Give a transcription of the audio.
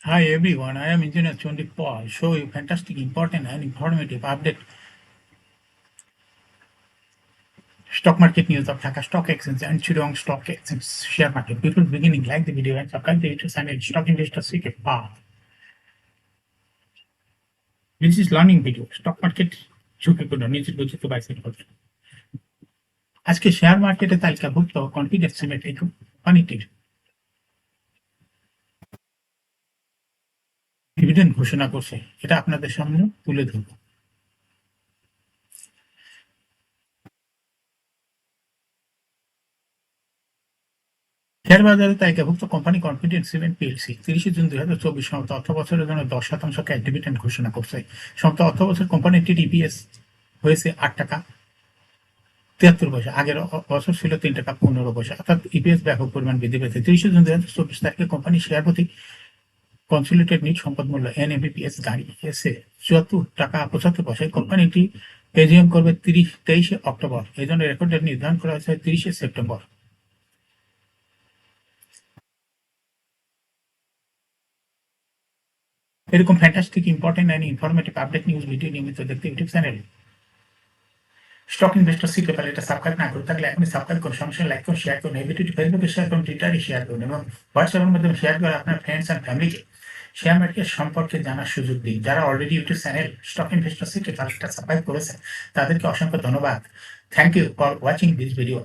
Hi everyone, I am Engineer Chondi Paul. Show you fantastic, important and informative update. Stock market news of Dhaka Stock Exchange and Chittagong Stock Exchange share market. Before beginning, like the video and subscribe to the YouTube channel Stock Investor Secret Path. This is learning video. Stock market ঝুঁকিপূর্ণ নিচের গচ্ছিত বাইসেল করছে আজকে share মার্কেটে তালিকাভুক্ত confidence cement এই কোম্পানিটির dividend ঘোষণা করছে, এটা আপনাদের সামনে তুলে ধরব। শেয়ার বাজারে তালিকাভুক্ত company confidence cement PLC 30 June 2024 সমস্ত অর্থ বছরের জন্য 10% ক্যাশ ডিভিডেন্ড ঘোষণা করছে। সমস্ত অর্থ বছর কোম্পানিটির ইপিএস হয়েছে 8 টাকা 73 পয়সা, আগের বছর ছিল 3 টাকা 15 পয়সা, অর্থাৎ ইপিএস ব্যাপক পরিমাণ বৃদ্ধি পেয়েছে। 30 জুন 2024 তারিখে কোম্পানি শেয়ার প্রতি কনসোলিডেটেড নিট সম্পদ মূল্য এনএমপিএস দাঁড়িয়েছে 74 টাকা 75 পয়সায়। কোম্পানিটি এজিএম করবে 23 অক্টোবর, এই জন্য রেকর্ড ডেট নির্ধারণ করা হয়েছে 30 সেপ্টেম্বর। এরকম fantastic, important and informative update news video নিয়মিত দেখতে YouTube channel stock investor secret পারে এটা সাবস্ক্রাইব না করে থাকলে এখনই সাবস্ক্রাইব করুন, সমস্যা লাইক করুন, শেয়ার করুন, এই ভিডিওটি ফেসবুকে শেয়ার করুন, টুইটারে শেয়ার করুন এবং হোয়াটসঅ্যাপের মাধ্যমে শেয়ার করে আপনার ফ্রেন্ডস অ্যান্ড ফ্যামিলিকে শেয়ার মার্কেট সম্পর্কে জানার সুযোগ দিন। যারা already YouTube channel stock investor secret পারে এটা সাবস্ক্রাইব করেছেন তাদেরকে অসংখ্য ধন্যবাদ। Thank you for watching this video.